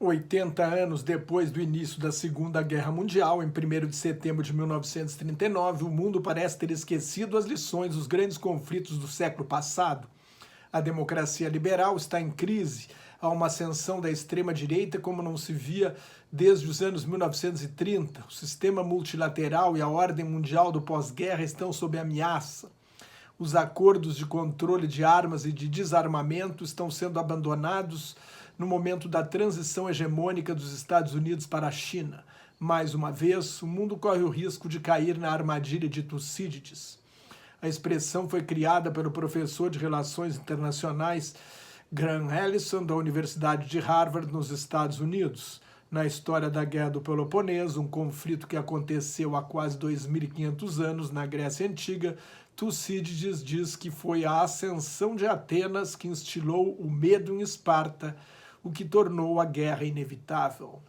80 anos depois do início da Segunda Guerra Mundial, em 1º de setembro de 1939, o mundo parece ter esquecido as lições dos grandes conflitos do século passado. A democracia liberal está em crise, há uma ascensão da extrema-direita como não se via desde os anos 1930. O sistema multilateral e a ordem mundial do pós-guerra estão sob ameaça. Os acordos de controle de armas e de desarmamento estão sendo abandonados no momento da transição hegemônica dos Estados Unidos para a China. Mais uma vez, o mundo corre o risco de cair na armadilha de Tucídides. A expressão foi criada pelo professor de Relações Internacionais Graham Allison, da Universidade de Harvard, nos Estados Unidos. Na história da Guerra do Peloponeso, um conflito que aconteceu há quase 2.500 anos na Grécia Antiga, Tucídides diz que foi a ascensão de Atenas que instilou o medo em Esparta, o que tornou a guerra inevitável.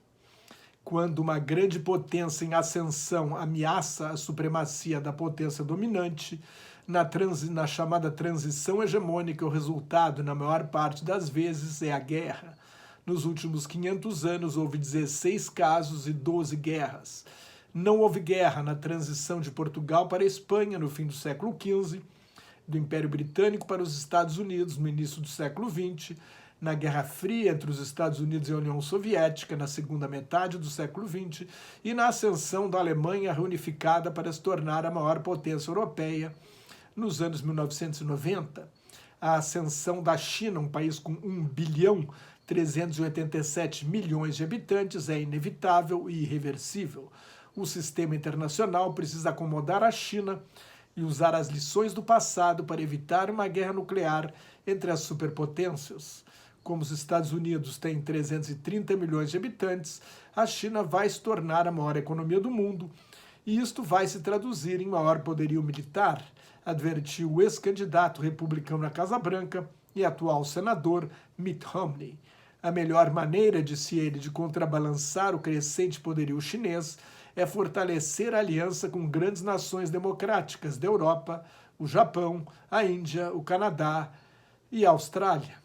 Quando uma grande potência em ascensão ameaça a supremacia da potência dominante, na chamada transição hegemônica, o resultado, na maior parte das vezes, é a guerra. Nos últimos 500 anos, houve 16 casos e 12 guerras. Não houve guerra na transição de Portugal para a Espanha no fim do século XV, do Império Britânico para os Estados Unidos no início do século XX, na Guerra Fria entre os Estados Unidos e a União Soviética na segunda metade do século XX e na ascensão da Alemanha reunificada para se tornar a maior potência europeia nos anos 1990. A ascensão da China, um país com 1.387 bilhões de habitantes, é inevitável e irreversível. O sistema internacional precisa acomodar a China e usar as lições do passado para evitar uma guerra nuclear entre as superpotências. Como os Estados Unidos têm 330 milhões de habitantes, a China vai se tornar a maior economia do mundo e isto vai se traduzir em maior poderio militar, advertiu o ex-candidato republicano à Casa Branca e atual senador Mitt Romney. A melhor maneira, disse ele, de contrabalançar o crescente poderio chinês é fortalecer a aliança com grandes nações democráticas da Europa, o Japão, a Índia, o Canadá e a Austrália.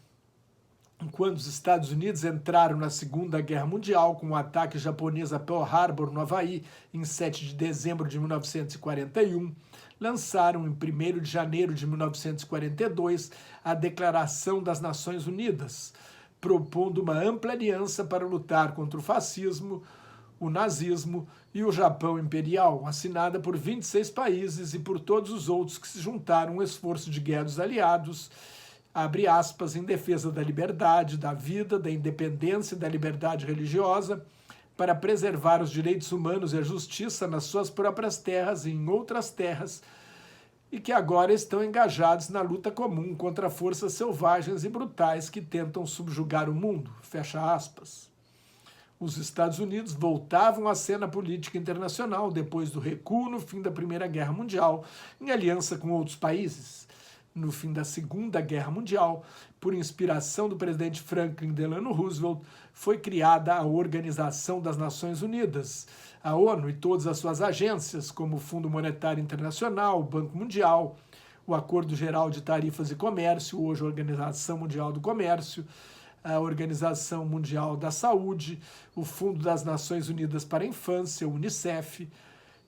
Quando os Estados Unidos entraram na Segunda Guerra Mundial com o ataque japonês a Pearl Harbor, no Havaí, em 7 de dezembro de 1941, lançaram em 1º de janeiro de 1942 a Declaração das Nações Unidas, propondo uma ampla aliança para lutar contra o fascismo, o nazismo e o Japão imperial, assinada por 26 países e por todos os outros que se juntaram ao esforço de guerra dos aliados, abre aspas, em defesa da liberdade, da vida, da independência e da liberdade religiosa, para preservar os direitos humanos e a justiça nas suas próprias terras e em outras terras, e que agora estão engajados na luta comum contra forças selvagens e brutais que tentam subjugar o mundo, fecha aspas. Os Estados Unidos voltavam à cena política internacional depois do recuo no fim da Primeira Guerra Mundial, em aliança com outros países. No fim da Segunda Guerra Mundial, por inspiração do presidente Franklin Delano Roosevelt, foi criada a Organização das Nações Unidas, a ONU e todas as suas agências, como o Fundo Monetário Internacional, o Banco Mundial, o Acordo Geral de Tarifas e Comércio, hoje a Organização Mundial do Comércio, a Organização Mundial da Saúde, o Fundo das Nações Unidas para a Infância, o UNICEF,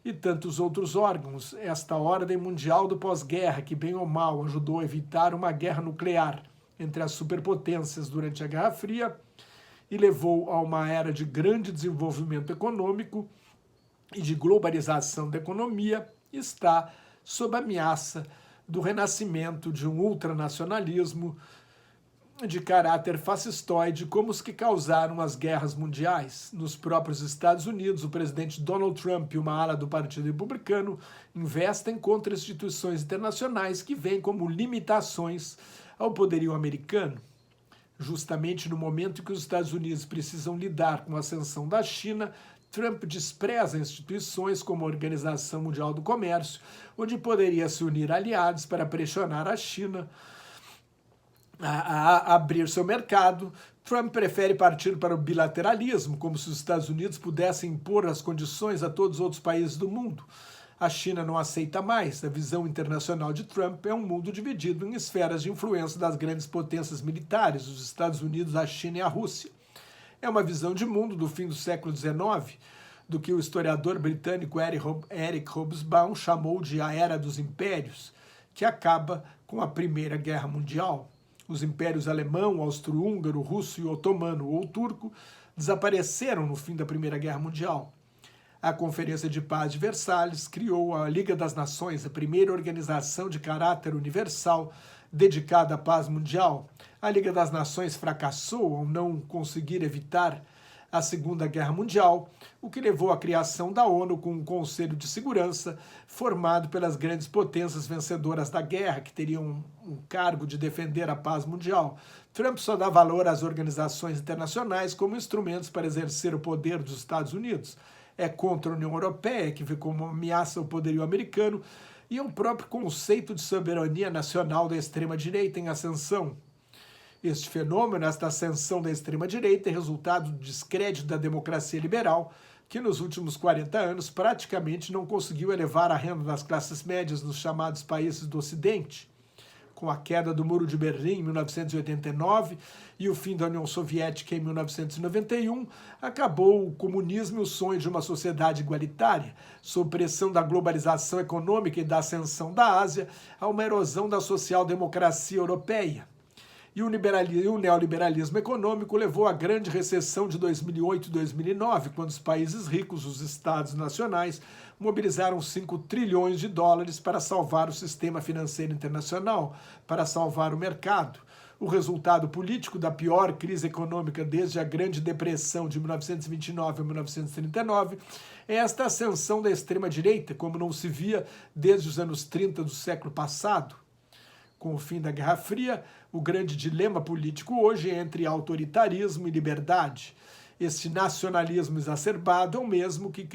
e tantos outros órgãos. Esta ordem mundial do pós-guerra, que bem ou mal ajudou a evitar uma guerra nuclear entre as superpotências durante a Guerra Fria e levou a uma era de grande desenvolvimento econômico e de globalização da economia, está sob ameaça do renascimento de um ultranacionalismo de caráter fascistoide, como os que causaram as guerras mundiais. Nos próprios Estados Unidos, o presidente Donald Trump e uma ala do Partido Republicano investem contra instituições internacionais que veem como limitações ao poderio americano. Justamente no momento em que os Estados Unidos precisam lidar com a ascensão da China, Trump despreza instituições como a Organização Mundial do Comércio, onde poderia se unir aliados para pressionar a China a abrir seu mercado. Trump prefere partir para o bilateralismo, como se os Estados Unidos pudessem impor as condições a todos os outros países do mundo. A China não aceita mais. A visão internacional de Trump é um mundo dividido em esferas de influência das grandes potências militares, os Estados Unidos, a China e a Rússia. É uma visão de mundo do fim do século XIX, do que o historiador britânico Eric Hobsbawm chamou de a Era dos Impérios, que acaba com a Primeira Guerra Mundial. Os impérios alemão, austro-húngaro, russo e otomano ou turco desapareceram no fim da Primeira Guerra Mundial. A Conferência de Paz de Versalhes criou a Liga das Nações, a primeira organização de caráter universal dedicada à paz mundial. A Liga das Nações fracassou ao não conseguir evitar a Segunda Guerra Mundial, o que levou à criação da ONU com um Conselho de Segurança formado pelas grandes potências vencedoras da guerra, que teriam um cargo de defender a paz mundial. Trump só dá valor às organizações internacionais como instrumentos para exercer o poder dos Estados Unidos. É contra a União Europeia, que vê como uma ameaça ao poderio americano, e o próprio conceito de soberania nacional da extrema-direita em ascensão. Este fenômeno, esta ascensão da extrema-direita, é resultado do descrédito da democracia liberal, que nos últimos 40 anos praticamente não conseguiu elevar a renda das classes médias nos chamados países do Ocidente. Com a queda do Muro de Berlim em 1989 e o fim da União Soviética em 1991, acabou o comunismo e o sonho de uma sociedade igualitária. Sob pressão da globalização econômica e da ascensão da Ásia, há uma erosão da social-democracia europeia. E o neoliberalismo econômico levou à grande recessão de 2008 e 2009, quando os países ricos, os estados nacionais, mobilizaram 5 trilhões de dólares para salvar o sistema financeiro internacional, para salvar o mercado. O resultado político da pior crise econômica desde a Grande Depressão de 1929 a 1939 é esta ascensão da extrema-direita, como não se via desde os anos 30 do século passado. Com o fim da Guerra Fria, o grande dilema político hoje é entre autoritarismo e liberdade. Este nacionalismo exacerbado é o mesmo que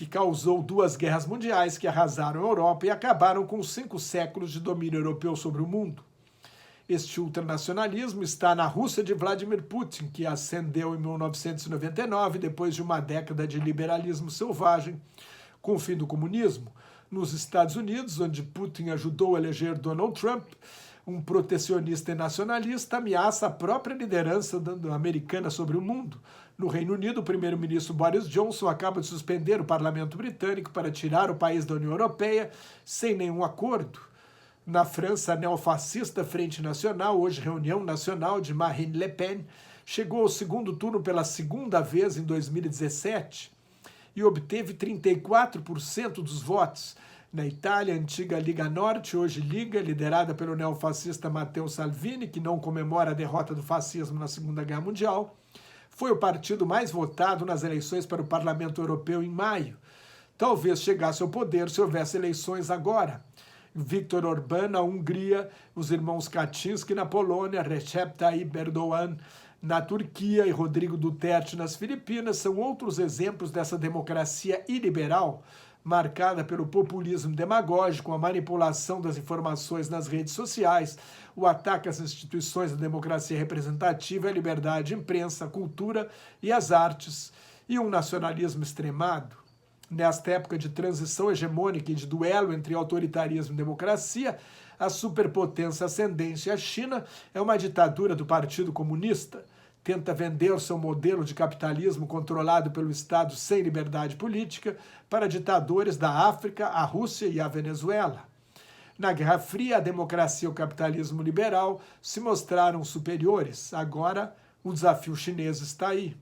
causou 2 guerras mundiais que arrasaram a Europa e acabaram com 5 séculos de domínio europeu sobre o mundo. Este ultranacionalismo está na Rússia de Vladimir Putin, que ascendeu em 1999, depois de uma década de liberalismo selvagem, com o fim do comunismo. Nos Estados Unidos, onde Putin ajudou a eleger Donald Trump, um protecionista e nacionalista, ameaça a própria liderança americana sobre o mundo. No Reino Unido, o primeiro-ministro Boris Johnson acaba de suspender o parlamento britânico para tirar o país da União Europeia sem nenhum acordo. Na França, a neofascista Frente Nacional, hoje reunião nacional de Marine Le Pen, chegou ao segundo turno pela segunda vez em 2017 e obteve 34% dos votos. Na Itália, a antiga Liga Norte, hoje Liga, liderada pelo neofascista Matteo Salvini, que não comemora a derrota do fascismo na Segunda Guerra Mundial, foi o partido mais votado nas eleições para o Parlamento Europeu em maio. Talvez chegasse ao poder se houvesse eleições agora. Viktor Orbán na Hungria, os irmãos Kaczynski na Polônia, Recep Tayyip Erdogan na Turquia e Rodrigo Duterte nas Filipinas são outros exemplos dessa democracia iliberal, marcada pelo populismo demagógico, a manipulação das informações nas redes sociais, o ataque às instituições da democracia representativa, a liberdade de imprensa, a cultura e as artes, e um nacionalismo extremado. Nesta época de transição hegemônica e de duelo entre autoritarismo e democracia, a superpotência ascendente, a China, é uma ditadura do Partido Comunista. Tenta vender seu modelo de capitalismo controlado pelo Estado sem liberdade política para ditadores da África, a Rússia e a Venezuela. Na Guerra Fria, a democracia e o capitalismo liberal se mostraram superiores. Agora, o desafio chinês está aí.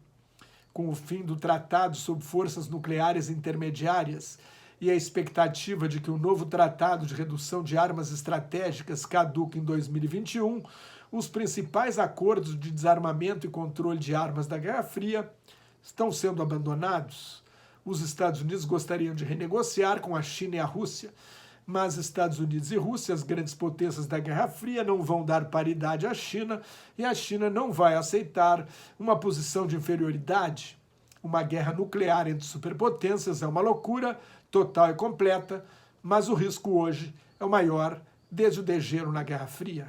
Com o fim do Tratado sobre Forças Nucleares Intermediárias e a expectativa de que o novo Tratado de Redução de Armas Estratégicas caduque em 2021, os principais acordos de desarmamento e controle de armas da Guerra Fria estão sendo abandonados. Os Estados Unidos gostariam de renegociar com a China e a Rússia, mas Estados Unidos e Rússia, as grandes potências da Guerra Fria, não vão dar paridade à China e a China não vai aceitar uma posição de inferioridade. Uma guerra nuclear entre superpotências é uma loucura total e completa, mas o risco hoje é o maior desde o degelo na Guerra Fria.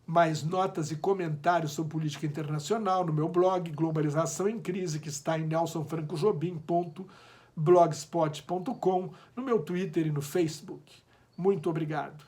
Mais notas e comentários sobre política internacional no meu blog Globalização em Crise, que está em nelsonfrancojobim.blogspot.com, no meu Twitter e no Facebook. Muito obrigado.